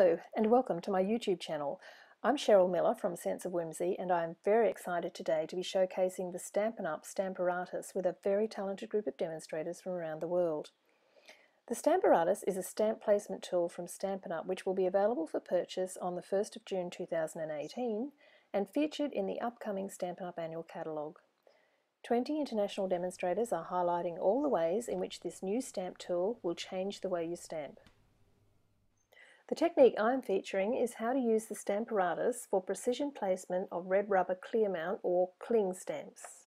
Hello and welcome to my YouTube channel. I'm Cheryl Miller from Sense of Whimsy and I'm very excited today to be showcasing the Stampin' Up Stamparatus with a very talented group of demonstrators from around the world. The Stamparatus is a stamp placement tool from Stampin' Up which will be available for purchase on the 1st of June 2018 and featured in the upcoming Stampin' Up annual catalogue. 20 international demonstrators are highlighting all the ways in which this new stamp tool will change the way you stamp. The technique I'm featuring is how to use the Stamparatus for precision placement of red rubber clear mount or cling stamps.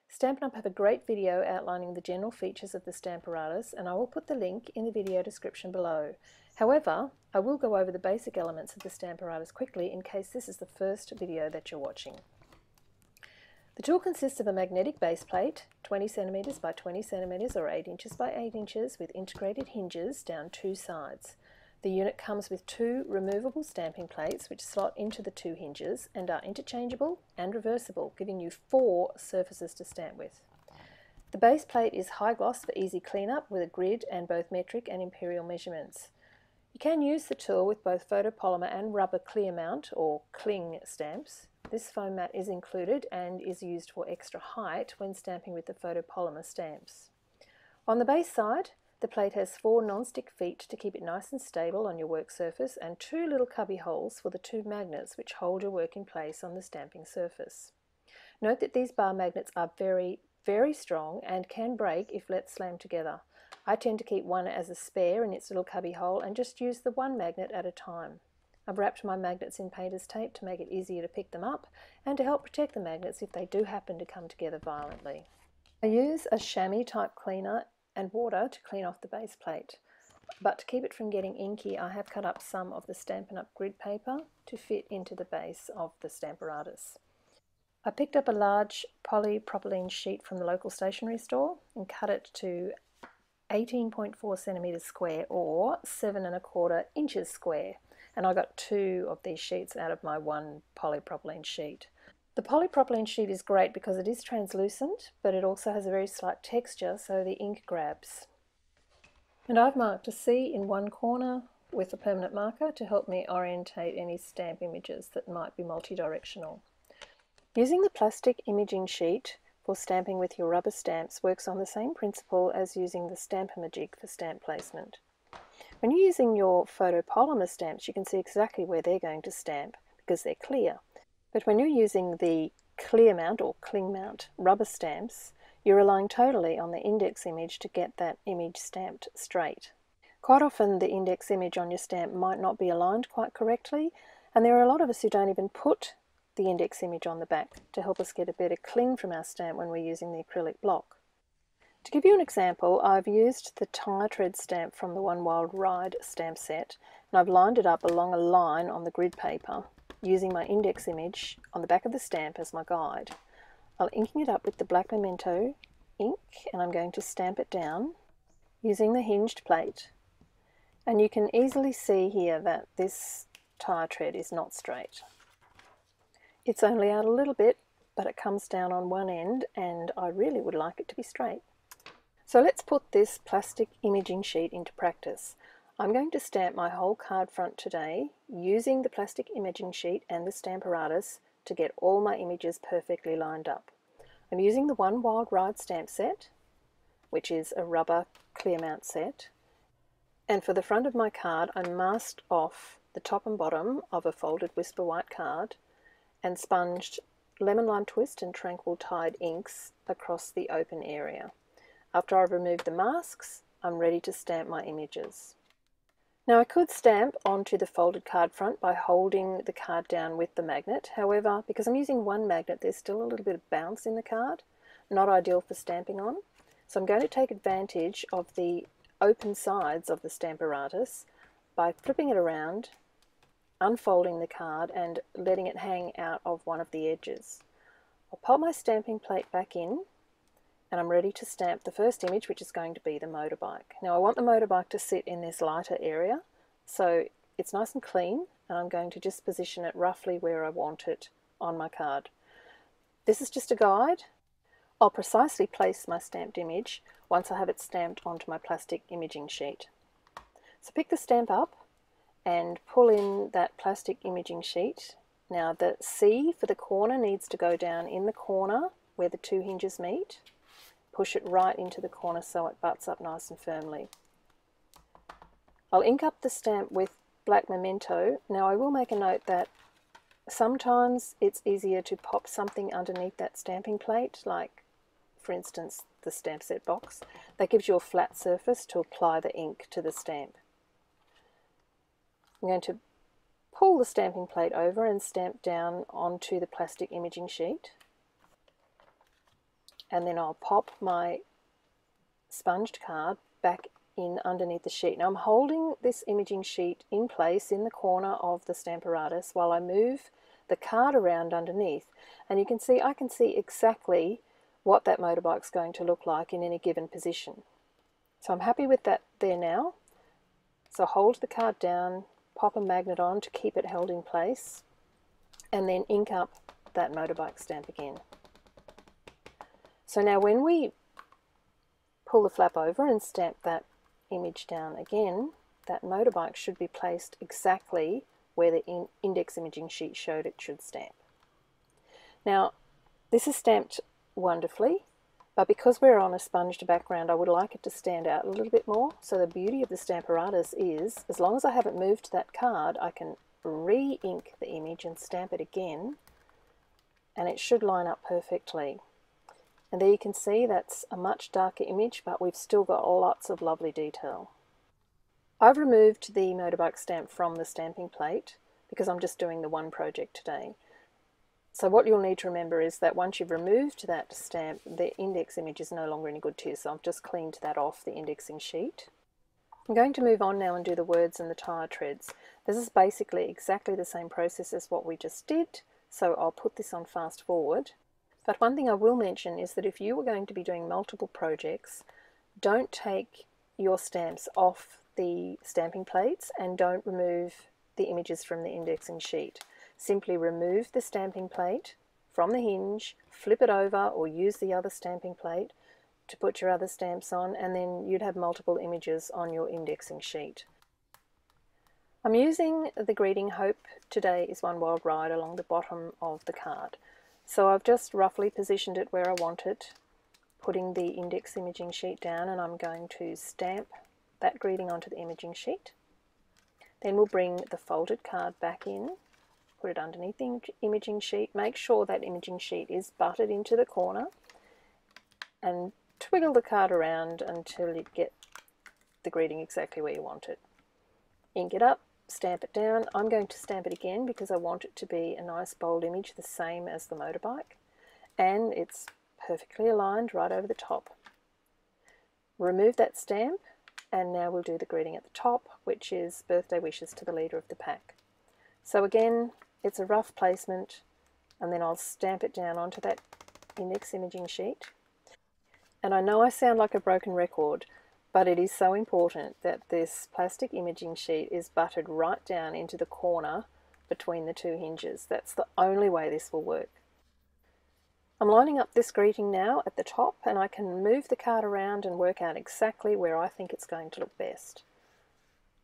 Stampin' Up have a great video outlining the general features of the Stamparatus and I will put the link in the video description below. However, I will go over the basic elements of the Stamparatus quickly in case this is the first video that you're watching. The tool consists of a magnetic base plate, 20 cm by 20 cm or 8 inches by 8 inches with integrated hinges down two sides. The unit comes with two removable stamping plates which slot into the two hinges and are interchangeable and reversible, giving you 4 surfaces to stamp with. The base plate is high gloss for easy cleanup with a grid and both metric and imperial measurements. You can use the tool with both photopolymer and rubber clear mount or cling stamps. This foam mat is included and is used for extra height when stamping with the photopolymer stamps. On the base side, the plate has 4 non-stick feet to keep it nice and stable on your work surface and 2 little cubby holes for the 2 magnets which hold your work in place on the stamping surface. Note that these bar magnets are very, very strong and can break if left slammed together. I tend to keep one as a spare in its little cubby hole and just use the one magnet at a time. I've wrapped my magnets in painter's tape to make it easier to pick them up and to help protect the magnets if they do happen to come together violently. I use a chamois type cleaner and water to clean off the base plate. But to keep it from getting inky, I have cut up some of the Stampin' Up grid paper to fit into the base of the Stamparatus. I picked up a large polypropylene sheet from the local stationery store and cut it to 18.4 centimeters square or 7 1/4 inches square, and I got 2 of these sheets out of my one polypropylene sheet. The polypropylene sheet is great because it is translucent, but it also has a very slight texture so the ink grabs. And I've marked a C in one corner with a permanent marker to help me orientate any stamp images that might be multi-directional. Using the plastic imaging sheet for stamping with your rubber stamps works on the same principle as using the Stamp-A-Majig for stamp placement. When you're using your photopolymer stamps, you can see exactly where they're going to stamp because they're clear. But when you're using the clear mount or cling mount rubber stamps, you're relying totally on the index image to get that image stamped straight. Quite often the index image on your stamp might not be aligned quite correctly, and there are a lot of us who don't even put the index image on the back to help us get a better cling from our stamp when we're using the acrylic block. To give you an example, I've used the tire tread stamp from the One Wild Ride stamp set, and I've lined it up along a line on the grid paper, using my index image on the back of the stamp as my guide. I'm inking it up with the black memento ink and I'm going to stamp it down using the hinged plate. And you can easily see here that this tire tread is not straight. It's only out a little bit, but it comes down on one end and I really would like it to be straight. So let's put this plastic imaging sheet into practice. I'm going to stamp my whole card front today using the plastic imaging sheet and the Stamparatus to get all my images perfectly lined up. I'm using the One Wild Ride stamp set, which is a rubber clear mount set, and for the front of my card I masked off the top and bottom of a folded Whisper White card and sponged Lemon Lime Twist and Tranquil Tide inks across the open area. After I've removed the masks, I'm ready to stamp my images. Now I could stamp onto the folded card front by holding the card down with the magnet. However, because I'm using one magnet, there's still a little bit of bounce in the card, not ideal for stamping on. So I'm going to take advantage of the open sides of the Stamparatus by flipping it around, unfolding the card and letting it hang out of one of the edges. I'll pop my stamping plate back in and I'm ready to stamp the first image, which is going to be the motorbike. Now I want the motorbike to sit in this lighter area, so it's nice and clean, and I'm going to just position it roughly where I want it on my card. This is just a guide. I'll precisely place my stamped image once I have it stamped onto my plastic imaging sheet. So pick the stamp up and pull in that plastic imaging sheet. Now the C for the corner needs to go down in the corner where the two hinges meet. Push it right into the corner so it butts up nice and firmly. I'll ink up the stamp with black memento. Now I will make a note that sometimes it's easier to pop something underneath that stamping plate, like for instance the stamp set box. That gives you a flat surface to apply the ink to the stamp. I'm going to pull the stamping plate over and stamp down onto the plastic imaging sheet, and then I'll pop my sponged card back in underneath the sheet. Now I'm holding this imaging sheet in place in the corner of the Stamparatus while I move the card around underneath, and you can see I can see exactly what that motorbike's going to look like in any given position. So I'm happy with that there now. So hold the card down, pop a magnet on to keep it held in place, and then ink up that motorbike stamp again. So now when we pull the flap over and stamp that image down again, that motorbike should be placed exactly where the index imaging sheet showed it should stamp. Now this is stamped wonderfully, but because we're on a sponged background I would like it to stand out a little bit more. So the beauty of the Stamparatus is, as long as I haven't moved that card, I can re-ink the image and stamp it again, and it should line up perfectly. And there you can see that's a much darker image, but we've still got lots of lovely detail. I've removed the motorbike stamp from the stamping plate because I'm just doing the one project today. So what you'll need to remember is that once you've removed that stamp, the index image is no longer any good to you, so I've just cleaned that off the indexing sheet. I'm going to move on now and do the words and the tire treads. This is basically exactly the same process as what we just did, so I'll put this on fast forward. But one thing I will mention is that if you were going to be doing multiple projects, don't take your stamps off the stamping plates and don't remove the images from the indexing sheet. Simply remove the stamping plate from the hinge, flip it over, or use the other stamping plate to put your other stamps on, and then you'd have multiple images on your indexing sheet. I'm using the greeting "Hope today is one wild ride" along the bottom of the card. So I've just roughly positioned it where I want it, putting the index imaging sheet down, and I'm going to stamp that greeting onto the imaging sheet. Then we'll bring the folded card back in, put it underneath the imaging sheet, make sure that imaging sheet is butted into the corner, and twiggle the card around until you get the greeting exactly where you want it. Ink it up, stamp it down. I'm going to stamp it again because I want it to be a nice bold image, the same as the motorbike, and it's perfectly aligned right over the top. Remove that stamp, and now we'll do the greeting at the top, which is birthday wishes to the leader of the pack. So again, it's a rough placement, and then I'll stamp it down onto that index imaging sheet. And I know I sound like a broken record, but it is so important that this plastic imaging sheet is butted right down into the corner between the two hinges. That's the only way this will work. I'm lining up this greeting now at the top, and I can move the card around and work out exactly where I think it's going to look best.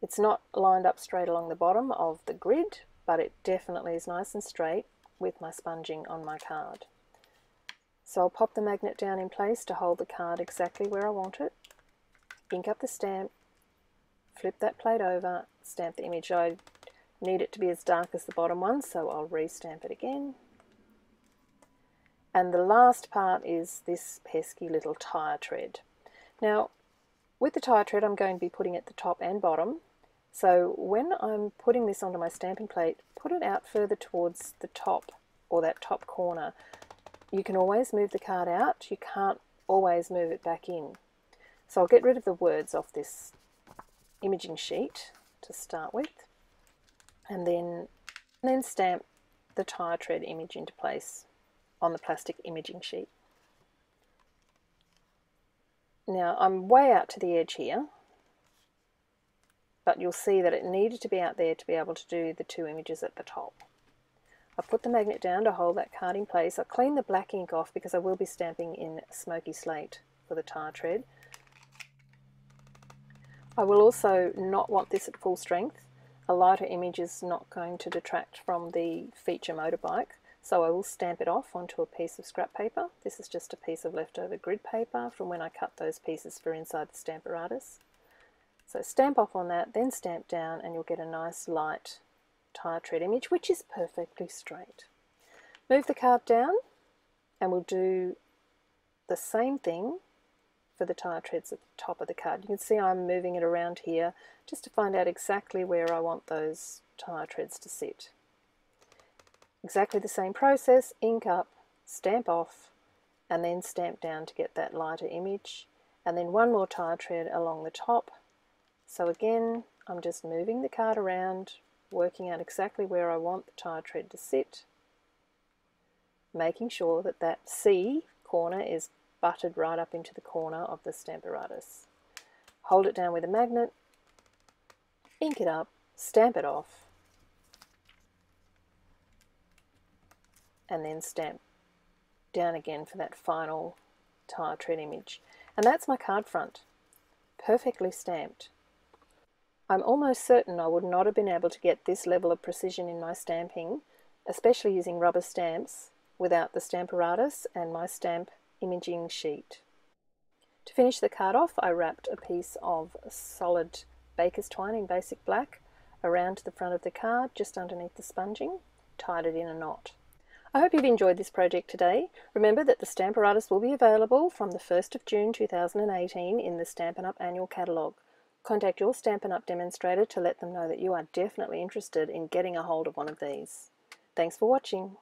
It's not lined up straight along the bottom of the grid, but it definitely is nice and straight with my sponging on my card. So I'll pop the magnet down in place to hold the card exactly where I want it, ink up the stamp, flip that plate over, stamp the image. I need it to be as dark as the bottom one, so I'll re-stamp it again. And the last part is this pesky little tire tread. Now, with the tire tread, I'm going to be putting it at the top and bottom. So when I'm putting this onto my stamping plate, put it out further towards the top, or that top corner. You can always move the card out, you can't always move it back in. So I'll get rid of the words off this imaging sheet to start with, and then stamp the tire tread image into place on the plastic imaging sheet. Now I'm way out to the edge here, but you'll see that it needed to be out there to be able to do the two images at the top. I've put the magnet down to hold that card in place. I'll clean the black ink off because I will be stamping in smoky slate for the tire tread. I will also not want this at full strength, A lighter image is not going to detract from the feature motorbike, so I will stamp it off onto a piece of scrap paper. This is just a piece of leftover grid paper from when I cut those pieces for inside the Stamparatus. So stamp off on that, then stamp down, and you'll get a nice light tire tread image, which is perfectly straight. Move the card down, and we'll do the same thing for the tire treads at the top of the card. You can see I'm moving it around here just to find out exactly where I want those tire treads to sit. Exactly the same process, ink up, stamp off, and then stamp down to get that lighter image, and then one more tire tread along the top. So again, I'm just moving the card around, working out exactly where I want the tire tread to sit, making sure that that C corner is butted right up into the corner of the Stamparatus. Hold it down with a magnet, ink it up, stamp it off, and then stamp down again for that final tire tread image. And that's my card front, perfectly stamped. I'm almost certain I would not have been able to get this level of precision in my stamping, especially using rubber stamps, without the Stamparatus and my stamp imaging sheet. To finish the card off, I wrapped a piece of solid baker's twine in basic black around the front of the card, just underneath the sponging, tied it in a knot. I hope you've enjoyed this project today. Remember that the Stamparatus will be available from the 1st of June 2018 in the Stampin' Up annual catalogue. Contact your Stampin' Up demonstrator to let them know that you are definitely interested in getting a hold of one of these. Thanks for watching.